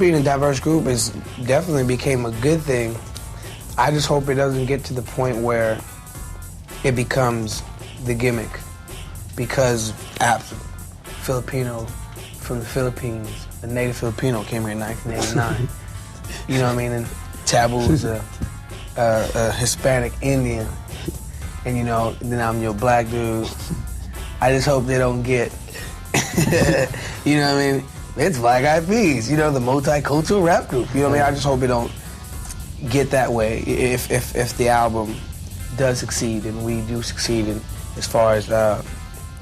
being a diverse group is definitely became a good thing. I just hope it doesn't get to the point where it becomes the gimmick, because Filipino from the Philippines, a native Filipino came here in 1989. You know what I mean? And Taboo is a Hispanic Indian, and you know, then I'm your black dude. I just hope they don't get, you know what I mean? It's Black Eyed Peas, you know, the multicultural rap group. You know what I mean? I just hope it don't get that way. If the album does succeed, and we do succeed in, as far as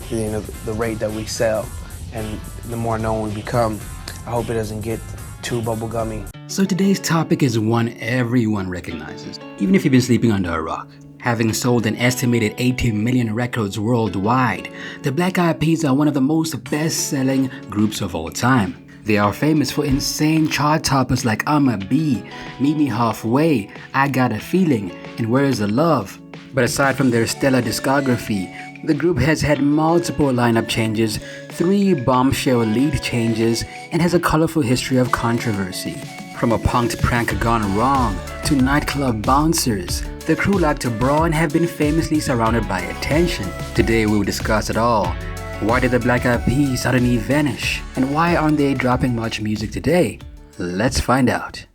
you know, the rate that we sell and the more known we become, I hope it doesn't get too bubblegummy. So today's topic is one everyone recognizes, even if you've been sleeping under a rock. Having sold an estimated 80 million records worldwide, the Black Eyed Peas are one of the most best-selling groups of all time. They are famous for insane chart toppers like I'ma Be, Meet Me Halfway, I Got a Feeling, and Where's the Love? But aside from their stellar discography, the group has had multiple lineup changes, 3 bombshell lead changes, and has a colorful history of controversy. From a punked prank gone wrong to nightclub bouncers, the crew like to brawl and have been famously surrounded by attention. Today we will discuss it all. Why did the Black Eyed Peas suddenly vanish? And why aren't they dropping much music today? Let's find out.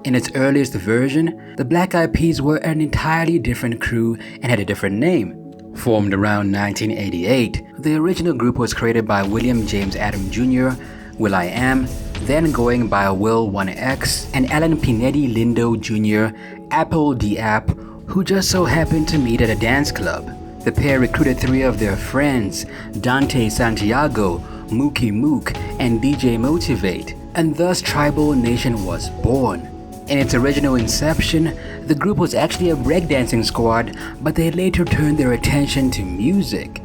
In its earliest version, the Black Eyed Peas were an entirely different crew and had a different name. Formed around 1988, the original group was created by William James Adam Jr., will.i.am, then going by Will 1X, and Alan Pinetti Lindo Jr., Apple the App, who just so happened to meet at a dance club. The pair recruited 3 of their friends, Dante Santiago, Mookie Mook, and DJ Motivate, and thus Tribal Nation was born. In its original inception, the group was actually a breakdancing squad, but they later turned their attention to music.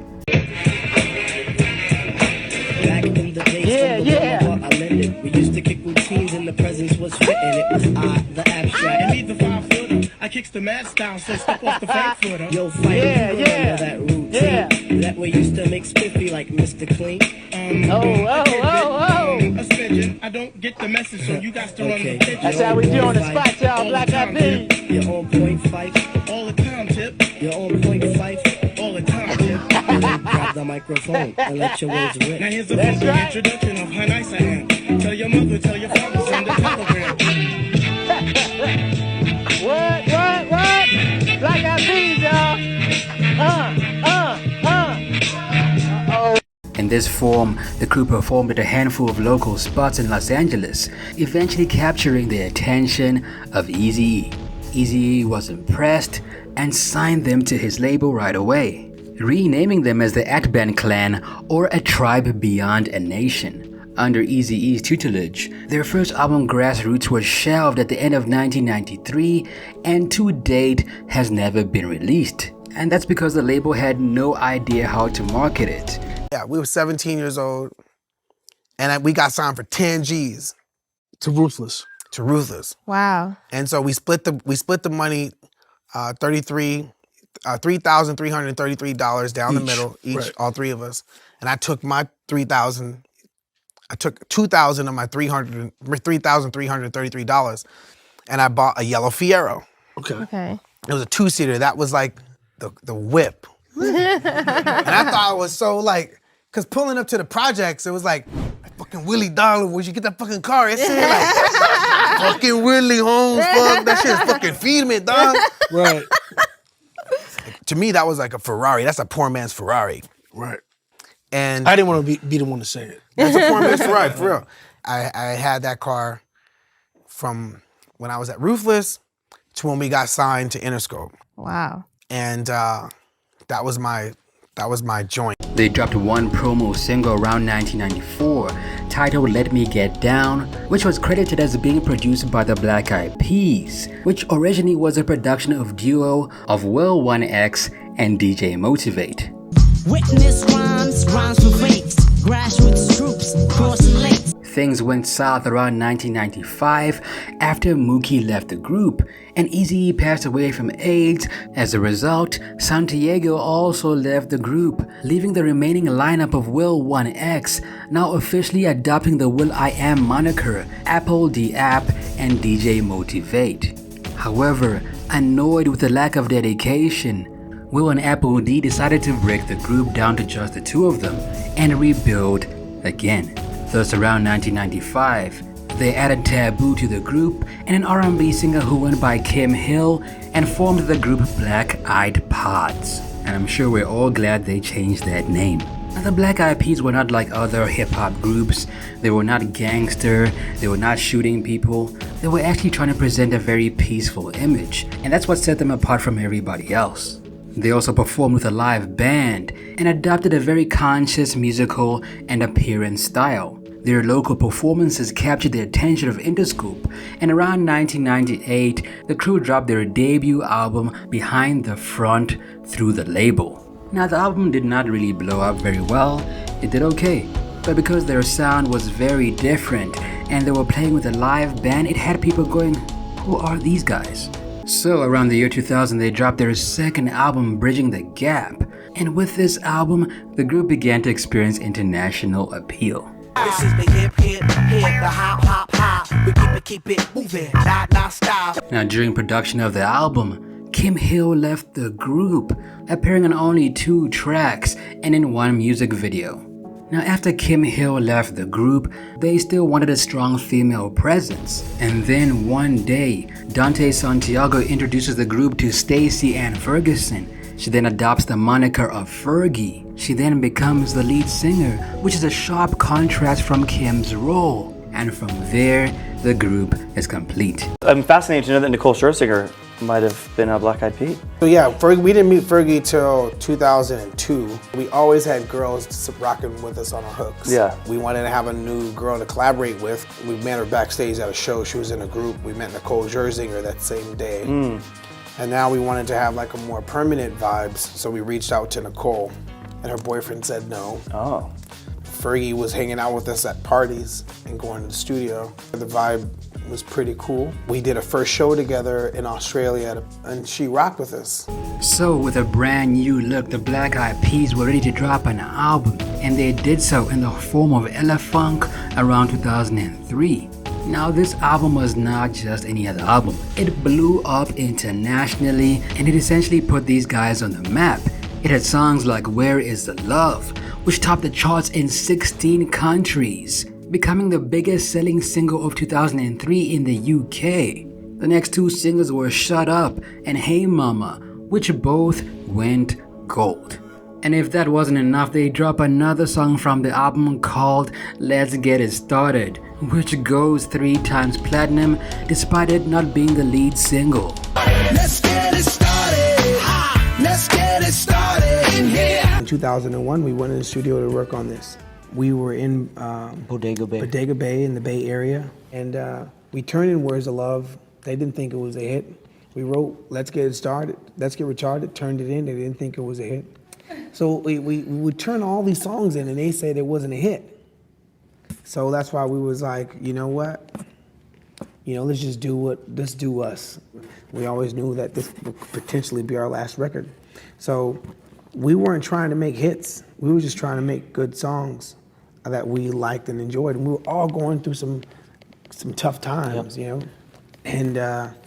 We used to kick routines and the presence was fitting. It was the abstract. And me the 5-footer. I kicks the mad style, so step off the fake footer. Yo, fight, remember that routine. That way used to make spiffy like Mr. Clean. A pigeon. I don't get the message, so you got to run the pigeon. That's how we do on the spot, y'all. Black Eyed Peas. You're on point fight all the time, Tip. You're on point fight all the time, Tip. Grab the microphone and let your words rip. Now here's a funky introduction of how nice I am. Tell your mother, tell your father, send a telegram. What? Black Eyed Peas, y'all. In this form, the crew performed at a handful of local spots in Los Angeles, eventually capturing the attention of Eazy-E. Eazy-E was impressed and signed them to his label right away, renaming them as the At-Band Clan or A Tribe Beyond a Nation. Under Eazy-E's tutelage, their first album Grassroots was shelved at the end of 1993 and to date has never been released. And that's because the label had no idea how to market it. Yeah, we were 17 years old, and we got signed for 10 G's. To Ruthless. Wow. And so we split the money, $3,333 down the middle, each, right. All 3 of us. And I took my $3,000. I took $2,000 of my $3,333, and I bought a yellow Fiero. Okay. It was a 2-seater. That was like the whip. And I thought it was so like, cause pulling up to the projects, it was like fucking Willie Dollar. Where'd you get that fucking car? It said like fucking Willie Holmes. Fuck that shit is fucking feed me, dog. Right. To me, that was like a Ferrari. That's a poor man's Ferrari. Right. And I didn't want to be the one to say it. That's a poor man's Ferrari, for real. I had that car from when I was at Ruthless to when we got signed to Interscope. Wow. And that was my joint. They dropped one promo single around 1994 titled Let Me Get Down, which was credited as being produced by the Black Eyed Peas, which originally was a production of duo of Will 1X and DJ Motivate. Witness rhymes for fakes, grassroots troops, crossing lakes. Things went south around 1995 after Mookie left the group, and Eazy-E passed away from AIDS. As a result, Santiago also left the group, leaving the remaining lineup of Will 1X, now officially adopting the will.i.am moniker, Apple the App, and DJ Motivate. However, annoyed with the lack of dedication, Will and Apple D decided to break the group down to just the two of them and rebuild again. Thus, around 1995, they added Taboo to the group and an R&B singer who went by Kim Hill and formed the group Black Eyed Pods. And I'm sure we're all glad they changed that name. Now, the Black Eyed Peas were not like other hip-hop groups. They were not gangster, they were not shooting people. They were actually trying to present a very peaceful image, and that's what set them apart from everybody else. They also performed with a live band and adopted a very conscious musical and appearance style. Their local performances captured the attention of Interscope, and around 1998, the crew dropped their debut album Behind the Front through the label. Now, the album did not really blow up very well. It did okay, but because their sound was very different and they were playing with a live band, it had people going, who are these guys? So around the year 2000, they dropped their second album, Bridging the Gap. And with this album, the group began to experience international appeal. This is the hip, the hop. We keep it moving, not stop. Now, during production of the album, Kim Hill left the group, appearing on only 2 tracks and in 1 music video. Now, after Kim Hill left the group, they still wanted a strong female presence. And then one day, Dante Santiago introduces the group to Stacey Ann Ferguson. She then adopts the moniker of Fergie. She then becomes the lead singer, which is a sharp contrast from Kim's role. And from there, the group is complete. I'm fascinated to know that Nicole Scherzinger might have been a Black Eyed Pea. So yeah, we didn't meet Fergie till 2002. We always had girls rocking with us on our hooks. Yeah. We wanted to have a new girl to collaborate with. We met her backstage at a show. She was in a group. We met Nicole Scherzinger that same day. And now we wanted to have like a more permanent vibes, so we reached out to Nicole, and her boyfriend said no. Oh. Fergie was hanging out with us at parties and going to the studio. The vibe was pretty cool. We did a first show together in Australia, and she rocked with us. So with a brand new look, the Black Eyed Peas were ready to drop an album, and they did so in the form of Ella Funk around 2003. Now, this album was not just any other album. It blew up internationally, and it essentially put these guys on the map. It had songs like Where Is the Love, which topped the charts in 16 countries, becoming the biggest selling single of 2003 in the UK. The next 2 singles were Shut Up and Hey Mama, which both went gold. And if that wasn't enough, they dropped another song from the album called Let's Get It Started, which goes 3 times platinum despite it not being the lead single. Let's get it started. Let's get it started in here. In 2001, we went in the studio to work on this. We were in Bodega Bay in the Bay Area, and we turned in Where's the Love. They didn't think it was a hit. We wrote Let's Get It Started, Let's Get Retarded, turned it in. They didn't think it was a hit. So we would turn all these songs in, and they said it wasn't a hit. So that's why we was like, you know what? Let's do us. We always knew that this would potentially be our last record. So we weren't trying to make hits. We were just trying to make good songs that we liked and enjoyed. And we were all going through some tough times, And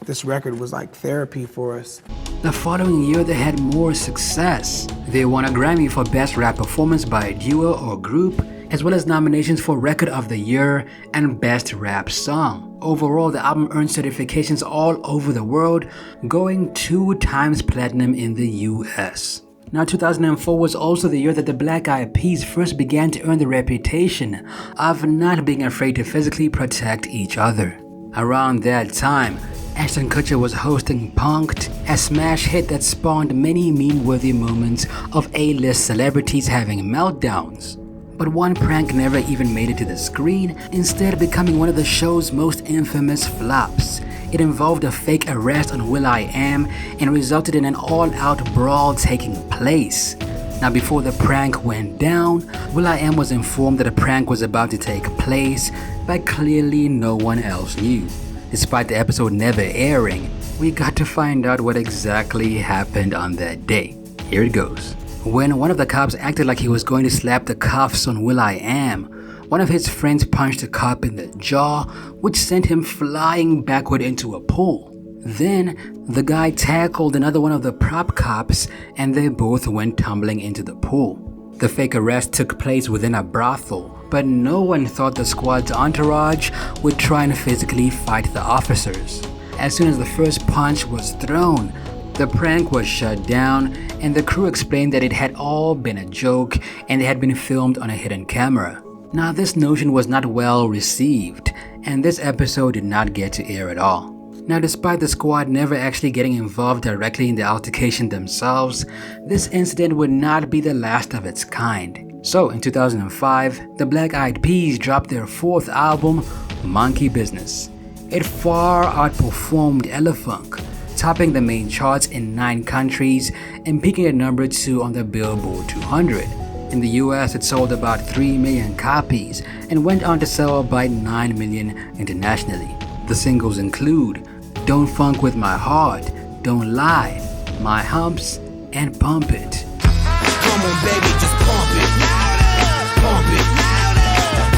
this record was like therapy for us. The following year, they had more success. They won a Grammy for Best Rap Performance by a Duo or Group, as well as nominations for Record of the Year and Best Rap Song. Overall, the album earned certifications all over the world, going 2 times platinum in the US. Now, 2004 was also the year that the Black Eyed Peas first began to earn the reputation of not being afraid to physically protect each other. Around that time, Ashton Kutcher was hosting Punk'd, a smash hit that spawned many meme-worthy moments of A-list celebrities having meltdowns. But one prank never even made it to the screen, instead becoming one of the show's most infamous flops. It involved a fake arrest on will.i.am and resulted in an all-out brawl taking place. Now, before the prank went down, will.i.am was informed that a prank was about to take place, but clearly no one else knew. Despite the episode never airing, we got to find out what exactly happened on that day. Here it goes. When one of the cops acted like he was going to slap the cuffs on will.i.am, one of his friends punched the cop in the jaw, which sent him flying backward into a pool. Then, the guy tackled another one of the prop cops, and they both went tumbling into the pool. The fake arrest took place within a brothel, but no one thought the squad's entourage would try and physically fight the officers. As soon as the first punch was thrown, the prank was shut down, and the crew explained that it had all been a joke and it had been filmed on a hidden camera. Now, this notion was not well received, and this episode did not get to air at all. Now, despite the squad never actually getting involved directly in the altercation themselves, this incident would not be the last of its kind. So, in 2005, the Black Eyed Peas dropped their fourth album, Monkey Business. It far outperformed Elefunk, topping the main charts in 9 countries and peaking at number 2 on the Billboard 200. In the US, it sold about 3 million copies and went on to sell about 9 million internationally. The singles include Don't Funk With My Heart, Don't Lie, My Humps, and Pump It. Come on, baby, just pump it. Pump it.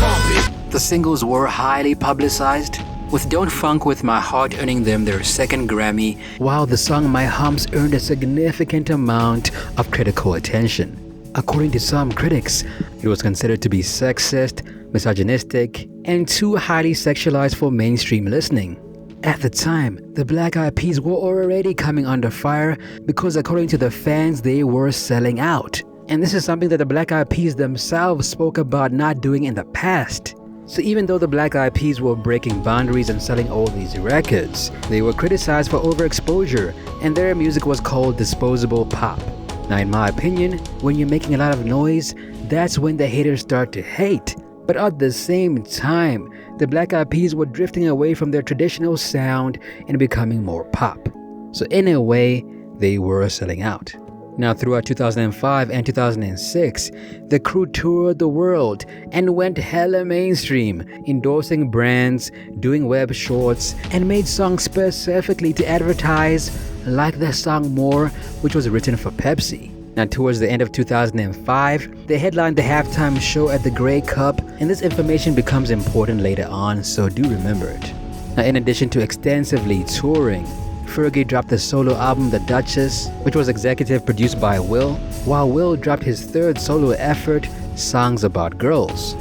Pump it. The singles were highly publicized, with Don't Funk With My Heart earning them their second Grammy, while the song My Humps earned a significant amount of critical attention. According to some critics, it was considered to be sexist, misogynistic, and too highly sexualized for mainstream listening. At the time, the Black Eyed Peas were already coming under fire because according to the fans, they were selling out. And this is something that the Black Eyed Peas themselves spoke about not doing in the past. So even though the Black Eyed Peas were breaking boundaries and selling all these records, they were criticized for overexposure, and their music was called disposable pop. Now, in my opinion, when you're making a lot of noise, that's when the haters start to hate. But at the same time, the Black Eyed Peas were drifting away from their traditional sound and becoming more pop. So in a way, they were selling out. Now, throughout 2005 and 2006, the crew toured the world and went hella mainstream, endorsing brands, doing web shorts, and made songs specifically to advertise, like the song More, which was written for Pepsi. Now, towards the end of 2005, they headlined the halftime show at the Grey Cup, and this information becomes important later on, so do remember it. Now, in addition to extensively touring, Fergie dropped the solo album The Duchess, which was executive produced by Will, while Will dropped his third solo effort, Songs About Girls.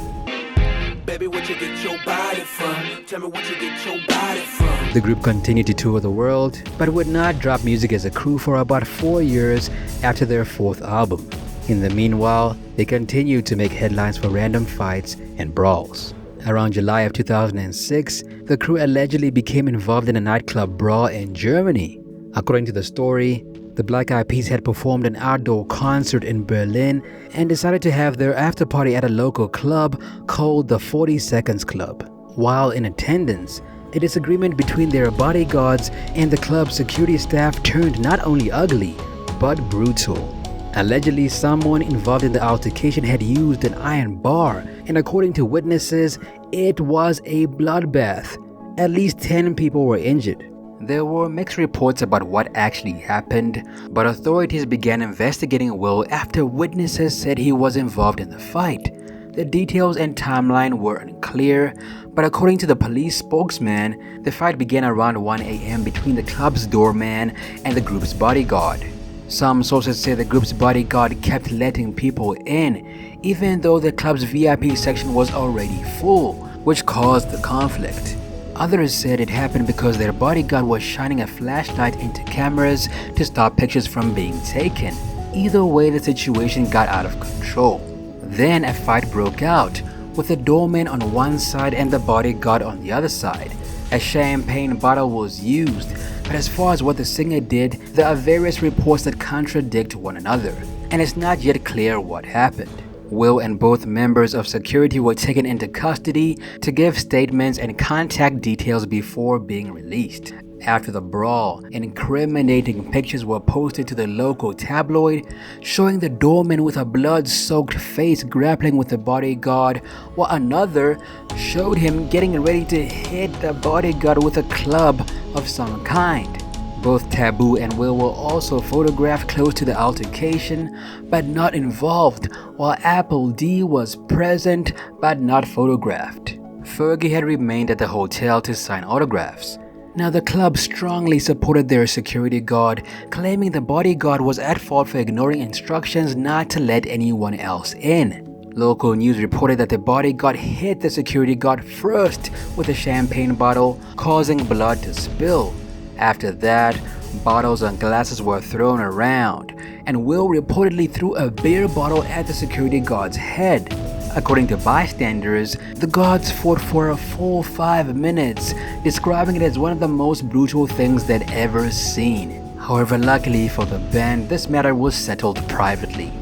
Baby, what you get your body from? Tell me what you get your body from. The group continued to tour the world, but would not drop music as a crew for about 4 years after their fourth album. In the meanwhile, they continued to make headlines for random fights and brawls. Around July of 2006, the crew allegedly became involved in a nightclub brawl in Germany. According to the story, the Black Eyed Peas had performed an outdoor concert in Berlin and decided to have their after-party at a local club called the 40 Seconds Club. While in attendance, a disagreement between their bodyguards and the club's security staff turned not only ugly, but brutal. Allegedly, someone involved in the altercation had used an iron bar, and according to witnesses, it was a bloodbath. At least 10 people were injured. There were mixed reports about what actually happened, but authorities began investigating Will after witnesses said he was involved in the fight. The details and timeline were unclear, but according to the police spokesman, the fight began around 1 a.m. between the club's doorman and the group's bodyguard. Some sources say the group's bodyguard kept letting people in, even though the club's VIP section was already full, which caused the conflict. Others said it happened because their bodyguard was shining a flashlight into cameras to stop pictures from being taken. Either way, the situation got out of control. Then a fight broke out, with the doorman on one side and the bodyguard on the other side. A champagne bottle was used, but as far as what the singer did, there are various reports that contradict one another, and it's not yet clear what happened. Will and both members of security were taken into custody to give statements and contact details before being released. after the brawl, incriminating pictures were posted to the local tabloid, showing the doorman with a blood-soaked face grappling with the bodyguard, while another showed him getting ready to hit the bodyguard with a club of some kind. Both Taboo and Will were also photographed close to the altercation, but not involved, while Apple D was present but not photographed. Fergie had remained at the hotel to sign autographs. Now, the club strongly supported their security guard, claiming the bodyguard was at fault for ignoring instructions not to let anyone else in. Local news reported that the bodyguard hit the security guard first with a champagne bottle, causing blood to spill. After that, bottles and glasses were thrown around, and Will reportedly threw a beer bottle at the security guard's head. According to bystanders, the guards fought for a full 5 minutes, describing it as one of the most brutal things they'd ever seen. However, luckily for the band, this matter was settled privately.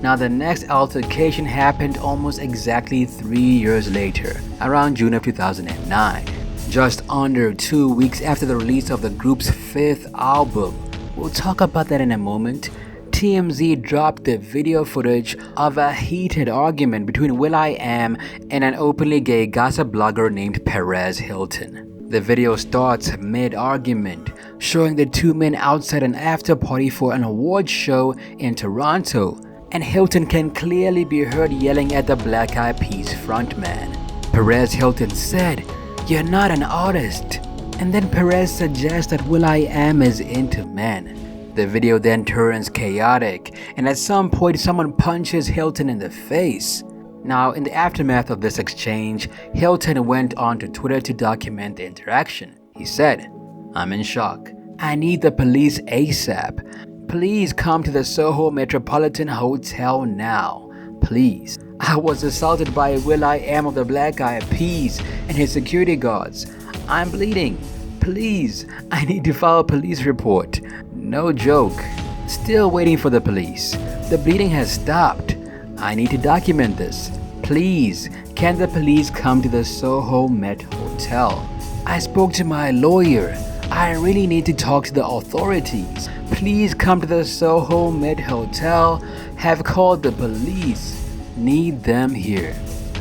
Now, the next altercation happened almost exactly 3 years later, around June of 2009. Just under 2 weeks after the release of the group's 5th album. We'll talk about that in a moment. TMZ dropped the video footage of a heated argument between will.i.am and an openly gay gossip blogger named Perez Hilton. The video starts mid-argument, showing the two men outside an after-party for an awards show in Toronto, and Hilton can clearly be heard yelling at the Black Eyed Peas frontman. Perez Hilton said, "You're not an artist." And then Perez suggests that will.i.am is into men. The video then turns chaotic, and at some point someone punches Hilton in the face. Now, in the aftermath of this exchange, Hilton went onto Twitter to document the interaction. He said, "I'm in shock. I need the police ASAP. Please come to the Soho Metropolitan Hotel now. Please. I was assaulted by will.i.am of the Black Eyed Peas and his security guards. I'm bleeding. Please, I need to file a police report. No joke. Still waiting for the police. The bleeding has stopped. I need to document this. Please, can the police come to the Soho Met Hotel? I spoke to my lawyer. I really need to talk to the authorities. Please come to the Soho Met Hotel. Have called the police. Need them here.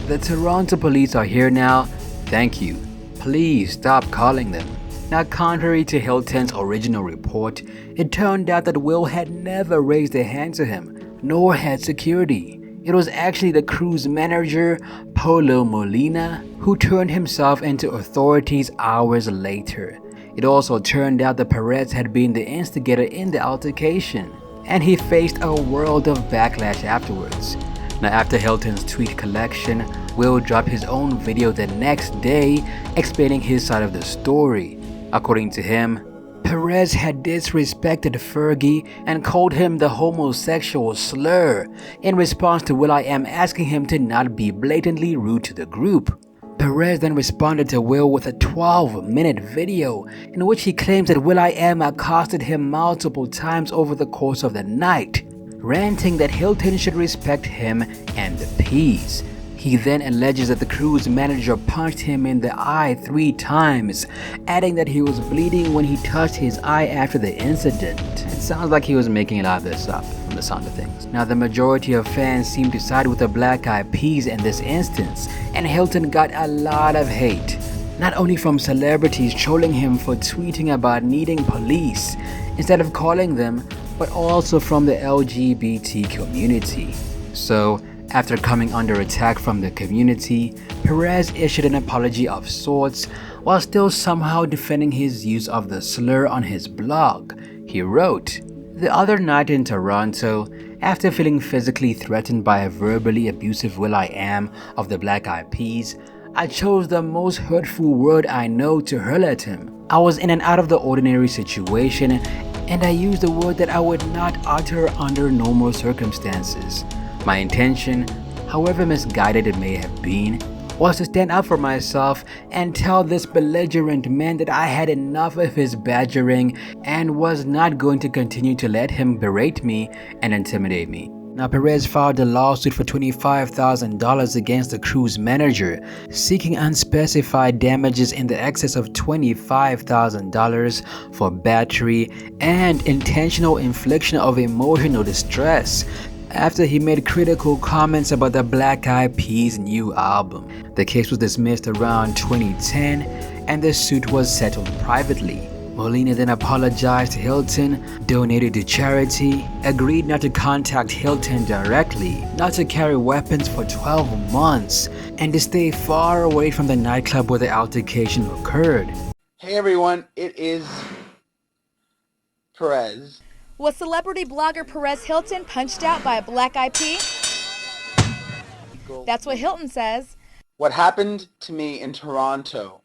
The Toronto police are here now. Thank you. Please stop calling them." Now, contrary to Hilton's original report, it turned out that Will had never raised a hand to him, nor had security. It was actually the crew's manager, Polo Molina, who turned himself into authorities hours later. It also turned out that Perez had been the instigator in the altercation, and he faced a world of backlash afterwards. Now, after Hilton's tweet collection, Will dropped his own video the next day explaining his side of the story. According to him, Perez had disrespected Fergie and called him the homosexual slur in response to will.i.am asking him to not be blatantly rude to the group. Perez then responded to Will with a 12-minute video in which he claims that will.i.am accosted him multiple times over the course of the night, ranting that Hilton should respect him and the Peas. He then alleges that the crew's manager punched him in the eye 3 times, adding that he was bleeding when he touched his eye after the incident. It sounds like he was making a lot of this up from the sound of things. Now, the majority of fans seem to side with the Black Eyed Peas in this instance, and Hilton got a lot of hate. Not only from celebrities trolling him for tweeting about needing police instead of calling them, but also from the LGBT community. So, after coming under attack from the community, Perez issued an apology of sorts while still somehow defending his use of the slur on his blog. He wrote, "The other night in Toronto, after feeling physically threatened by a verbally abusive will.i.am of the Black Eyed Peas, I chose the most hurtful word I know to hurl at him. I was in an out-of-the-ordinary situation, and I used a word that I would not utter under normal circumstances. My intention, however misguided it may have been, was to stand up for myself and tell this belligerent man that I had enough of his badgering and was not going to continue to let him berate me and intimidate me." Now, Perez filed a lawsuit for $25,000 against the crew's manager, seeking unspecified damages in the excess of $25,000 for battery and intentional infliction of emotional distress after he made critical comments about the Black Eyed Peas' new album. The case was dismissed around 2010 and the suit was settled privately. Molina then apologized to Hilton, donated to charity, agreed not to contact Hilton directly, not to carry weapons for 12 months, and to stay far away from the nightclub where the altercation occurred. Hey everyone, it is Perez. Was celebrity blogger Perez Hilton punched out by a Black Eyed Pea? That's what Hilton says. What happened to me in Toronto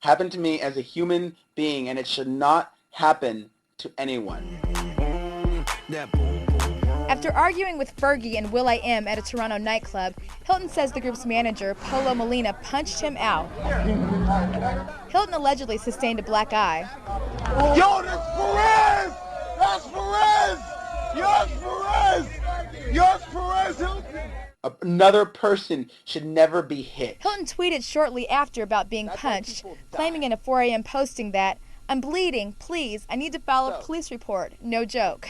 happened to me as a human being, and it should not happen to anyone. After arguing with Fergie and will.i.am at a Toronto nightclub, Hilton says the group's manager, Polo Molina, punched him out. Hilton allegedly sustained a black eye. Yo, that's Perez! That's Perez! Yes, Perez! Yes, Perez Hilton! Another person should never be hit. Hilton tweeted shortly after about being punched, claiming in a 4 a.m. posting that, "I'm bleeding, please, I need to file a police report, no joke."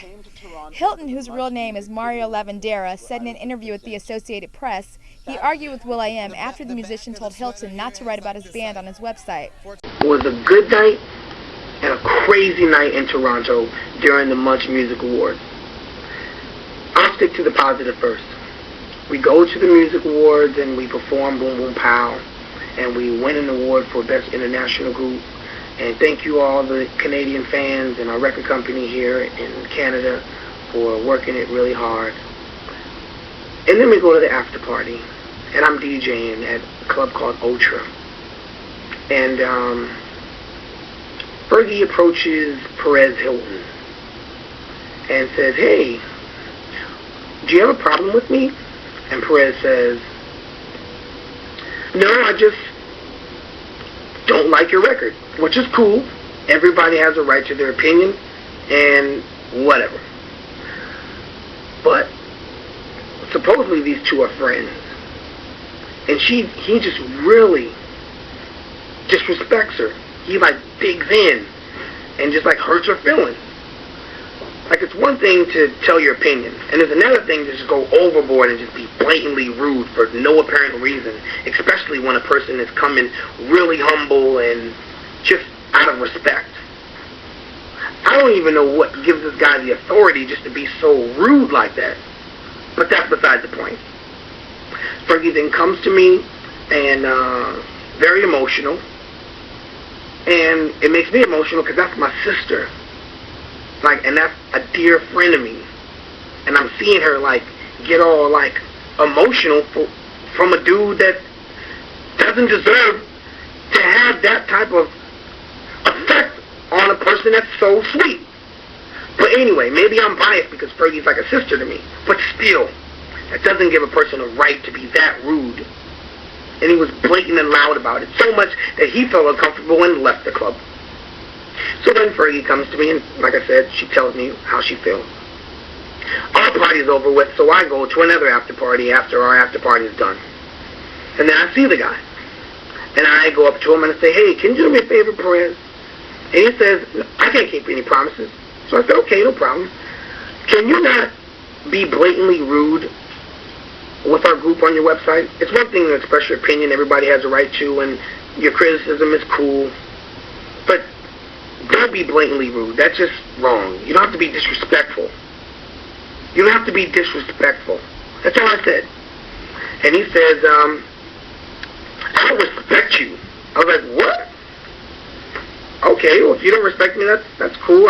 Hilton, whose real name is Mario Lavandera, said in an interview with the Associated Press he argued with will.i.am after the musician told Hilton not to write about his band on his website. It was a good night and a crazy night in Toronto during the Munch Music Awards. I'll stick to the positive first. We go to the Music Awards and we perform Boom Boom Pow, and we win an award for Best International Group. And thank you all the Canadian fans and our record company here in Canada for working it really hard. And then we go to the after party, and I'm DJing at a club called Ultra. And Fergie approaches Perez Hilton and says, "Hey, do you have a problem with me?" And Perez says, "No, I just don't like your record," which is cool. Everybody has a right to their opinion and whatever. But supposedly these two are friends. And he just really disrespects her. He like digs in and just like hurts her feelings. Like, it's one thing to tell your opinion, and it's another thing to just go overboard and just be blatantly rude for no apparent reason, especially when a person is coming really humble and just out of respect. I don't even know what gives this guy the authority just to be so rude like that, but that's beside the point. Fergie then comes to me and very emotional, and it makes me emotional because that's my sister. Like, and that's a dear friend of me, and I'm seeing her like get all like emotional from a dude that doesn't deserve to have that type of effect on a person that's so sweet. But anyway, maybe I'm biased because Fergie's like a sister to me, but still, that doesn't give a person a right to be that rude. And he was blatant and loud about it, so much that he felt uncomfortable and left the club. So then Fergie comes to me, and like I said, she tells me how she feels. Our party's over with, so I go to another after party after our after party is done. And then I see the guy. And I go up to him and I say, "Hey, can you do me a favor, Perez?" And he says, "I can't keep any promises." So I said, "Okay, no problem. Can you not be blatantly rude with our group on your website? It's one thing to express your opinion, everybody has a right to, and your criticism is cool. But don't be blatantly rude. That's just wrong. You don't have to be disrespectful. You don't have to be disrespectful." That's all I said. And he says, "I don't respect you." I was like, "What?" "Okay, well, if you don't respect me, that's cool.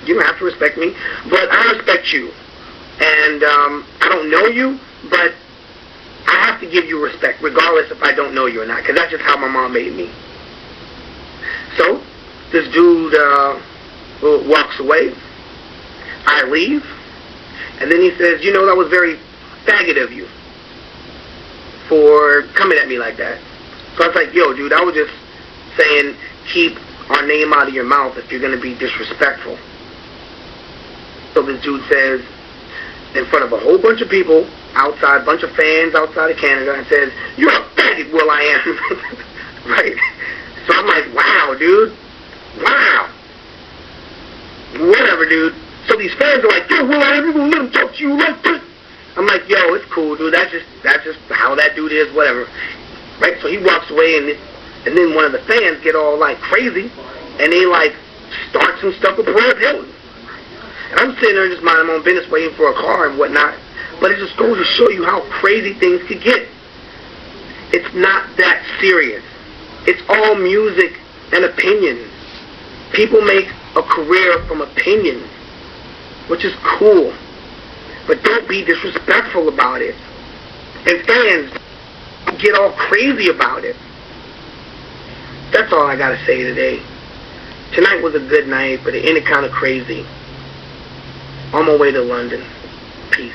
You don't have to respect me. But I respect you. And I don't know you, but I have to give you respect, regardless if I don't know you or not, because that's just how my mom made me." So this dude walks away. I leave. And then he says, "You know, that was very faggot of you for coming at me like that." So I was like, "Yo, dude, I was just saying keep our name out of your mouth if you're going to be disrespectful." So this dude says, in front of a whole bunch of people outside, a bunch of fans outside of Canada, and says, "You're a faggot, Will I Am." Right? So I'm like, wow, dude. Wow. Whatever, dude. So these fans are like, "Yo, Will I Am, you gonna let him talk to you like this?" I'm like, "Yo, it's cool, dude. That's just how that dude is, whatever." Right? So he walks away, and then one of the fans get all like crazy, and they like start some stuff with Perez Hilton. And I'm sitting there just minding my own business, waiting for a car and whatnot. But it just goes to show you how crazy things could get. It's not that serious. It's all music and opinions. People make a career from opinions, which is cool. But don't be disrespectful about it. And fans get all crazy about it. That's all I gotta say today. Tonight was a good night, but it ended kind of crazy. On my way to London. Peace.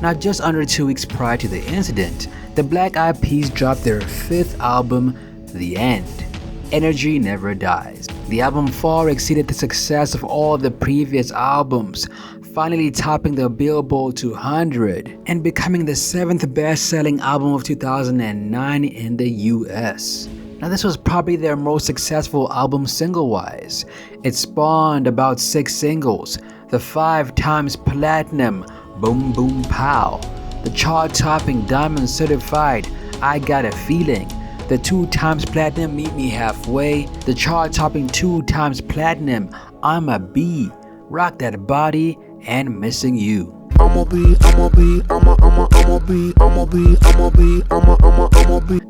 Now, just under 2 weeks prior to the incident, the Black Eyed Peas dropped their 5th album, The End. Energy Never Dies. The album far exceeded the success of all the previous albums, finally topping the Billboard 200 and becoming the 7th best-selling album of 2009 in the US. Now, this was probably their most successful album single-wise. It spawned about 6 singles, the 5 times platinum Boom Boom Pow, the chart-topping diamond certified I Got a Feeling, the 2 times platinum Meet Me Halfway, the chart-topping 2 times platinum I'm a Bee, Rock That Body, and Missing You.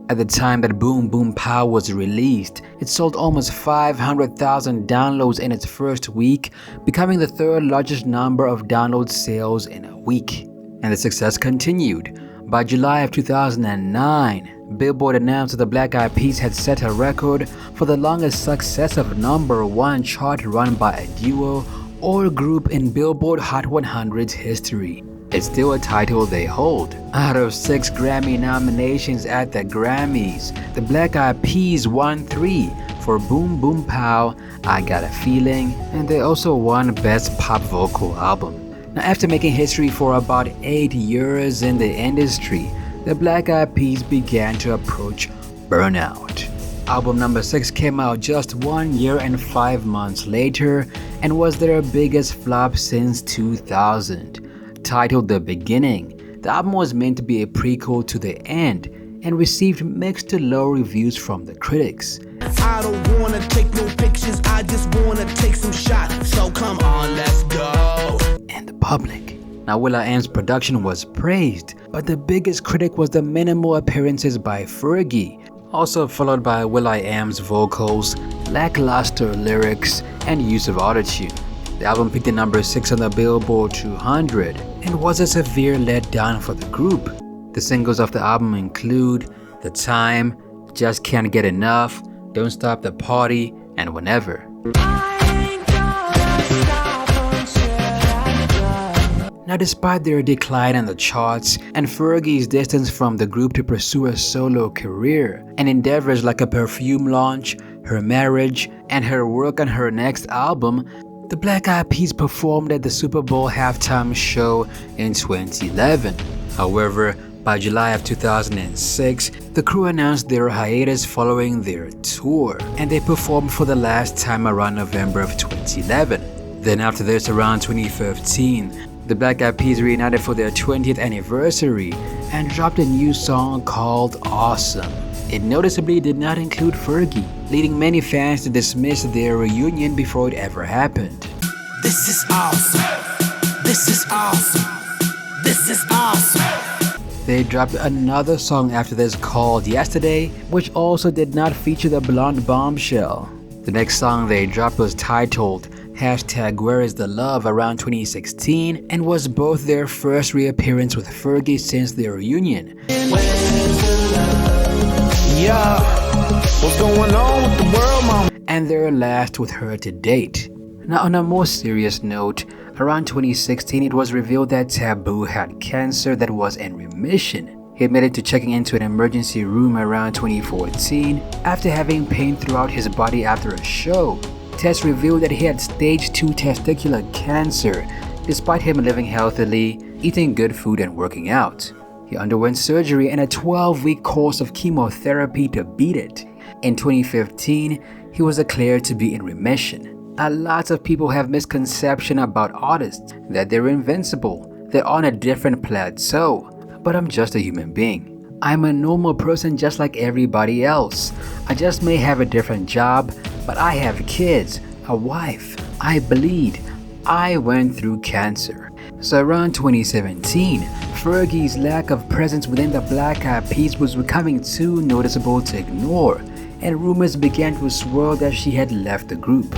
At the time that Boom Boom Pow was released, it sold almost 500,000 downloads in its first week, becoming the 3rd largest number of download sales in a week. And the success continued. By July of 2009, Billboard announced that the Black Eyed Peas had set a record for the longest successive #1 chart run by a duo or group in Billboard Hot 100's history. It's still a title they hold. Out of 6 Grammy nominations at the Grammys, the Black Eyed Peas won 3 for Boom Boom Pow, I Got a Feeling, and they also won Best Pop Vocal Album. Now, after making history for about 8 years in the industry, the Black Eyed Peas began to approach burnout. Album number 6 came out just 1 year and 5 months later and was their biggest flop since 2000. Titled The Beginning, the album was meant to be a prequel to The End and received mixed to low reviews from the critics. I don't wanna take no pictures, I just wanna take some shots. So come on, let's go. And the public. Now, will.i.am's production was praised, but the biggest critic was the minimal appearances by Fergie, also followed by will.i.am's vocals, lackluster lyrics, and use of autotune. The album peaked at number 6 on the Billboard 200 and was a severe letdown for the group. The singles of the album include The Time, Just Can't Get Enough, Don't Stop the Party, and Whenever. Now, despite their decline on the charts and Fergie's distance from the group to pursue a solo career, and endeavors like a perfume launch, her marriage, and her work on her next album, the Black Eyed Peas performed at the Super Bowl halftime show in 2011. However, by July of 2006, the crew announced their hiatus following their tour, and they performed for the last time around November of 2011. Then after this, around 2015, the Black Eyed Peas reunited for their 20th anniversary and dropped a new song called Awesome. It noticeably did not include Fergie, leading many fans to dismiss their reunion before it ever happened. This is awesome. This is awesome. This is awesome. They dropped another song after this called Yesterday, which also did not feature the blonde bombshell. The next song they dropped was titled #Where Is the Love around 2016 and was both their first reappearance with Fergie since their reunion. Yeah, what's going on with the world, mama? And their last with her to date. Now, on a more serious note, around 2016 it was revealed that Taboo had cancer that was in remission. He admitted to checking into an emergency room around 2014 after having pain throughout his body after a show. Tests revealed that he had stage 2 testicular cancer, despite him living healthily, eating good food and working out. He underwent surgery and a 12-week course of chemotherapy to beat it. In 2015, he was declared to be in remission. A lot of people have misconception about artists, that they're invincible, they're on a different plateau, but I'm just a human being. I'm a normal person just like everybody else. I just may have a different job, but I have kids, a wife, I bleed, I went through cancer. So around 2017, Fergie's lack of presence within the Black Eyed Peas was becoming too noticeable to ignore, and rumors began to swirl that she had left the group.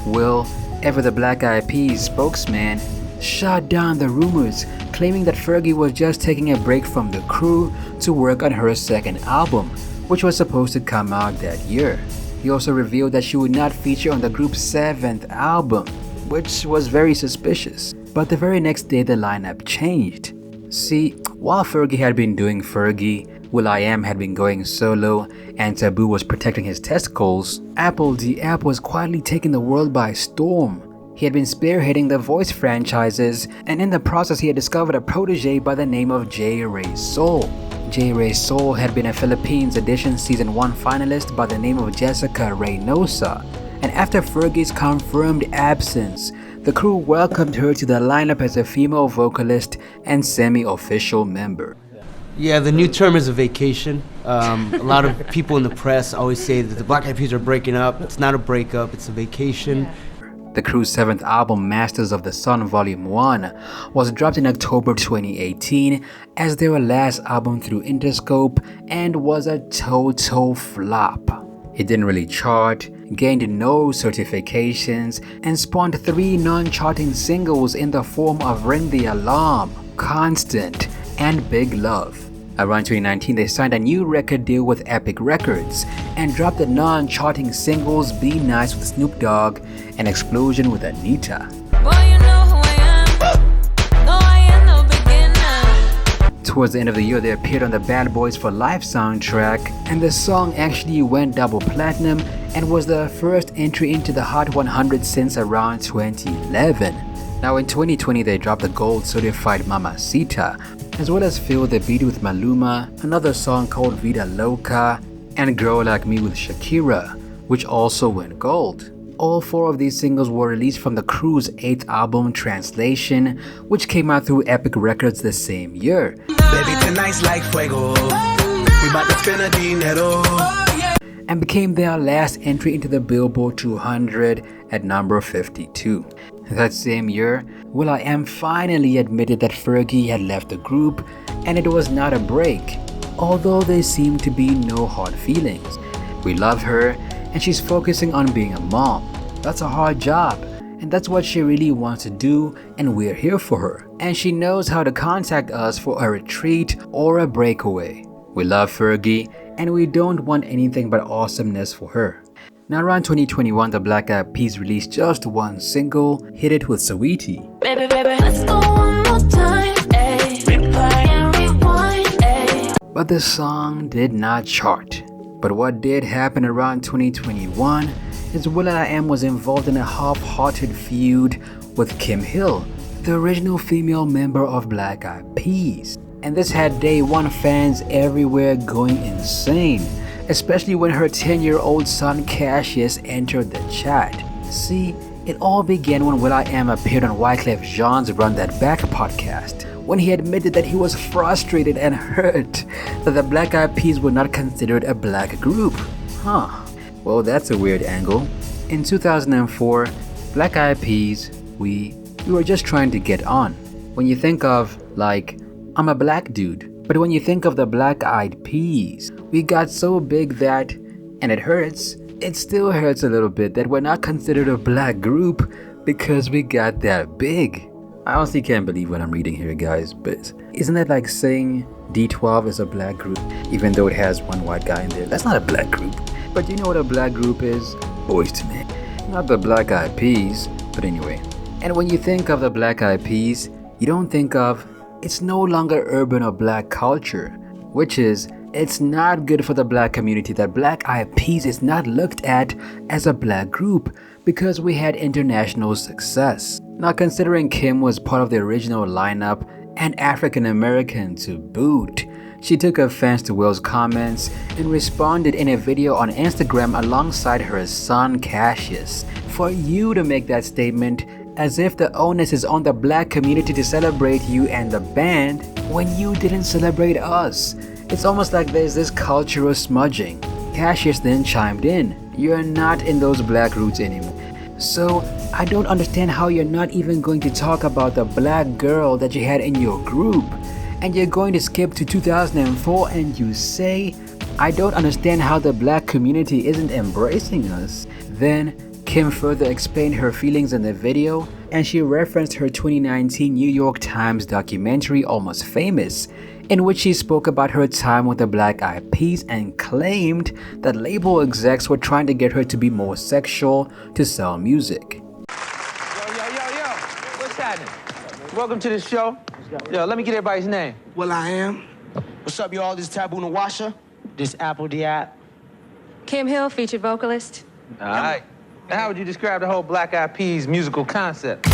Will, ever the Black Eyed Peas spokesman, shot down the rumors, claiming that Fergie was just taking a break from the crew to work on her second album, which was supposed to come out that year. He also revealed that she would not feature on the group's 7th album, which was very suspicious. But the very next day the lineup changed. See, while Fergie had been doing Fergie, will.i.am had been going solo, and Taboo was protecting his testicles, Apple the App was quietly taking the world by storm. He had been spearheading the voice franchises, and in the process he had discovered a protege by the name of J. Ray Soul. J. Ray Soul had been a Philippines Edition Season 1 finalist by the name of Jessica Reynosa, and after Fergie's confirmed absence, the crew welcomed her to the lineup as a female vocalist and semi-official member. Yeah, the new term is a vacation. A lot of people in the press always say that the Black Eyed Peas are breaking up. It's not a breakup, it's a vacation. The crew's 7th album, Masters of the Sun Volume 1, was dropped in October 2018 as their last album through Interscope and was a total flop. It didn't really chart, gained no certifications, and spawned 3 non-charting singles in the form of Ring the Alarm, Constant, and Big Love. Around 2019, they signed a new record deal with Epic Records and dropped the non-charting singles Be Nice with Snoop Dogg and Explosion with Anita. Towards the end of the year, they appeared on the Bad Boys for Life soundtrack, and the song actually went double platinum and was the first entry into the Hot 100 since around 2011. Now in 2020, they dropped the gold certified Mamacita, as well as Feel the Beat with Maluma, another song called Vida Loca, and Girl Like Me with Shakira, which also went gold. All 4 of these singles were released from the crew's 8th album, Translation, which came out through Epic Records the same year. Baby, tonight's like fuego. We about to spend a dinero. And became their last entry into the Billboard 200 at number 52. That same year, will.i.am finally admitted that Fergie had left the group, and it was not a break, although there seemed to be no hard feelings. We love her, and she's focusing on being a mom. That's a hard job, and that's what she really wants to do, and we're here for her. And she knows how to contact us for a retreat or a breakaway. We love Fergie, and we don't want anything but awesomeness for her. Now around 2021, the Black Eyed Peas released just 1 single, Hit It with Saweetie. Baby, let's go one more time, ayy. Replay and rewind, ayy. But the song did not chart. But what did happen around 2021 is will.i.am was involved in a half-hearted feud with Kim Hill, the original female member of Black Eyed Peas. And this had Day One fans everywhere going insane, especially when her 10-year-old son Cassius entered the chat. See, it all began when will.i.am appeared on Wyclef Jean's Run That Back podcast, when he admitted that he was frustrated and hurt that the Black Eyed Peas were not considered a black group. Well, that's a weird angle. In 2004, Black Eyed Peas, we were just trying to get on. When you think of, like, I'm a black dude, but when you think of the Black Eyed Peas, we got so big that, and it still hurts a little bit that we're not considered a black group because we got that big. I honestly can't believe what I'm reading here, guys, but isn't that like saying D12 is a black group, even though it has 1 white guy in there? That's not a black group. But you know what a black group is? Boys to Men. Not the Black Eyed Peas, but anyway. And when you think of the Black Eyed Peas, you don't think of, it's no longer urban or black culture, which is, it's not good for the black community that Black Eyed Peas is not looked at as a black group because we had international success. Now, considering Kim was part of the original lineup and African American to boot, she took offense to Will's comments and responded in a video on Instagram alongside her son Cassius. For you to make that statement as if the onus is on the black community to celebrate you and the band when you didn't celebrate us. It's almost like there's this cultural smudging. Cassius then chimed in, "You're not in those black roots anymore." So I don't understand how you're not even going to talk about the black girl that you had in your group, and you're going to skip to 2004 and you say, "I don't understand how the black community isn't embracing us." Then Kim further explained her feelings in the video, and she referenced her 2019 New York Times documentary Almost Famous, in which she spoke about her time with the Black Eyed Peas and claimed that label execs were trying to get her to be more sexual to sell music. Yo, what's happening? Welcome to the show. Yo, let me get everybody's name. Well, I am. What's up, y'all? This is Taboo Nawasha. This Apple Diab. Kim Hill, featured vocalist. All right. Now, how would you describe the whole Black Eyed Peas musical concept?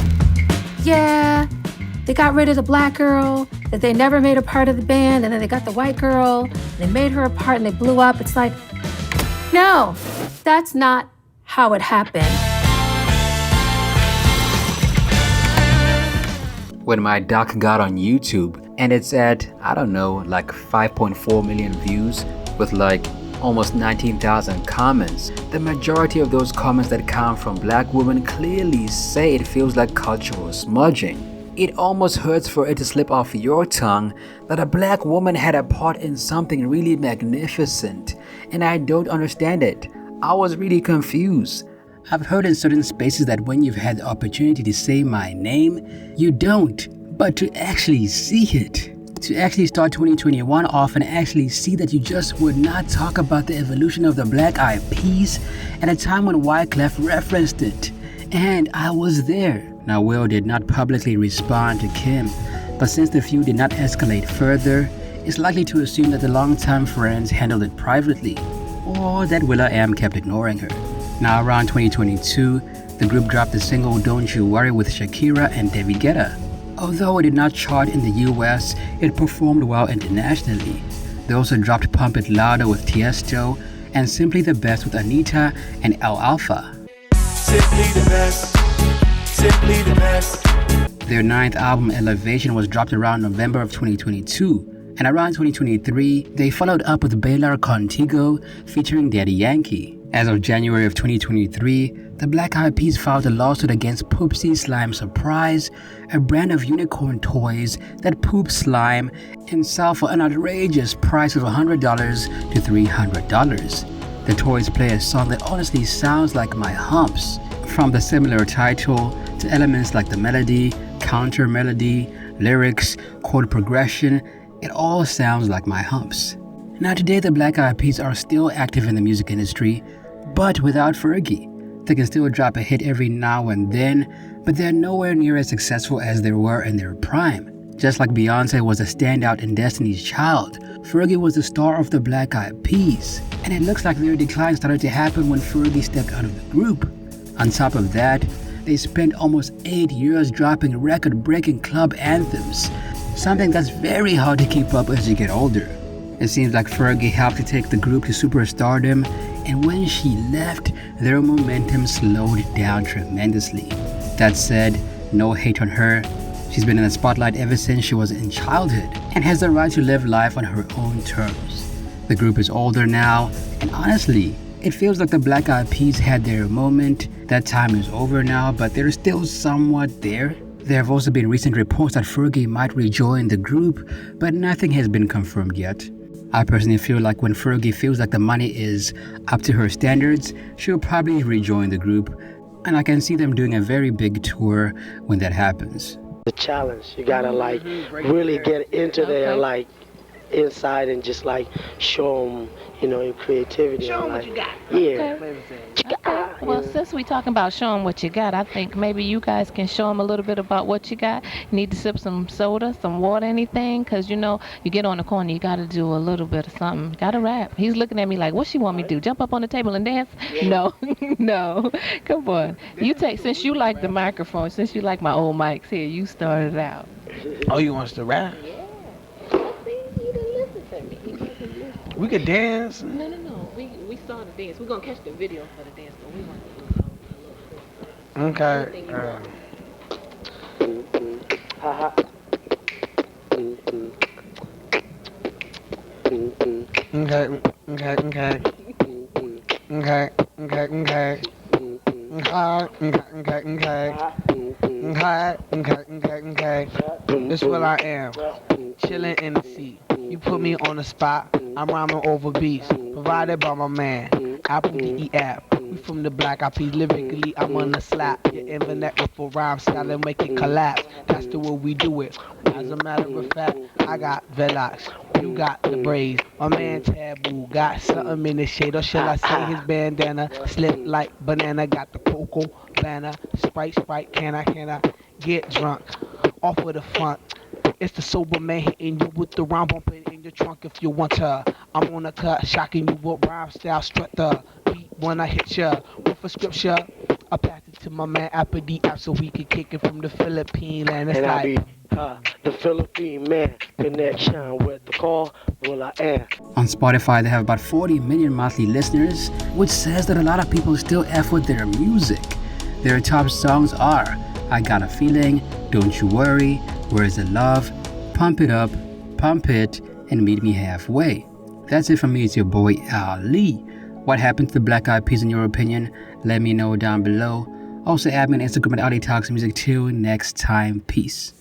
Yeah, they got rid of the black girl, that they never made a part of the band, and then they got the white girl, and they made her a part and they blew up. It's like, no, that's not how it happened. When my doc got on YouTube, and it's at, I don't know, like 5.4 million views with like almost 19,000 comments, the majority of those comments that come from black women clearly say it feels like cultural smudging. It almost hurts for it to slip off your tongue that a black woman had a part in something really magnificent, and I don't understand it. I was really confused. I've heard in certain spaces that when you've had the opportunity to say my name, you don't, but to actually see it, to actually start 2021 off and actually see that you just would not talk about the evolution of the Black Eyed Peas at a time when Wyclef referenced it. And I was there. Now, Will did not publicly respond to Kim, but since the feud did not escalate further, it's likely to assume that the longtime friends handled it privately, or that Will.i.am kept ignoring her. Now, around 2022, the group dropped the single Don't You Worry with Shakira and David Guetta. Although it did not chart in the US, it performed well internationally. They also dropped Pump It Louder with Tiesto and Simply the Best with Anita and El Alfa. Simply the best. Simply the best. Their 9th album, Elevation, was dropped around November of 2022. And around 2023, they followed up with Bailar Contigo featuring Daddy Yankee. As of January of 2023, the Black Eyed Peas filed a lawsuit against Poopsie Slime Surprise, a brand of unicorn toys that poop slime and sell for an outrageous price of $100 to $300. The toys play a song that honestly sounds like my humps, from the similar title to elements like the melody, counter melody, lyrics, chord progression. It all sounds like my humps. Now today, the Black Eyed Peas are still active in the music industry, but without Fergie. They can still drop a hit every now and then, but they're nowhere near as successful as they were in their prime. Just like Beyonce was a standout in Destiny's Child, Fergie was the star of the Black Eyed Peas, and it looks like their decline started to happen when Fergie stepped out of the group. On top of that, they spent almost 8 years dropping record-breaking club anthems, something that's very hard to keep up as you get older. It seems like Fergie helped to take the group to superstardom, and when she left, their momentum slowed down tremendously. That said, no hate on her. She's been in the spotlight ever since she was in childhood and has the right to live life on her own terms. The group is older now, and honestly, it feels like the Black Eyed Peas had their moment. That time is over now, but they're still somewhat there. There have also been recent reports that Fergie might rejoin the group, but nothing has been confirmed yet. I personally feel like when Fergie feels like the money is up to her standards, she'll probably rejoin the group, and I can see them doing a very big tour when that happens. The challenge, you gotta like really get into there, like inside and just like show them, you know, your creativity. Show them like, what you got. Yeah. Okay. Well, since we talking about showing what you got, I think maybe you guys can show them a little bit about what you got. You need to sip some soda, some water, anything, because, you know, you get on the corner, you got to do a little bit of something. Got to rap. He's looking at me like, what she want me to do? Jump up on the table and dance? No. No. Come on. You take, since you like the microphone, since you like my old mics here, you started out. Oh, you want us to rap? We could dance. No. We saw the dance. We're going to catch the video for the dance, but we want to Okay. Okay. This what I am. Chilling in the seat. You put me on the spot. I'm rhyming over beats. Provided by my man. Apple DE app. We from the Black Eyed Peas. Lyrically, I'm on the slap. Your internet with a rhyme style and make it collapse. That's the way we do it. As a matter of fact, I got Velox. You got the braids. My man Taboo got something in the shade. Or shall I say his bandana? Slip like banana. Got the cocoa banner. Sprite, can I get drunk? Off of the front. It's the sober man hitting you with the rhyme, bumping in your trunk if you want to. I'm on the cut, shocking you with rhyme style, strut the beat when I hit ya. With a scripture, I pass it to my man Apple D app so we can kick it from the Philippine land. It's and like I be the Philippine man connection with the call. Will I am. On Spotify, they have about 40 million monthly listeners, which says that a lot of people still F with their music. Their top songs are I Got a Feeling, Don't You Worry, Where's the Love, Pump It Up, Pump It, and Meet Me Halfway. That's it from me. It's your boy Ali. What happened to the Black Eyed Peas in your opinion? Let me know down below. Also add me on Instagram at Ali Talks Music. Till next time, peace.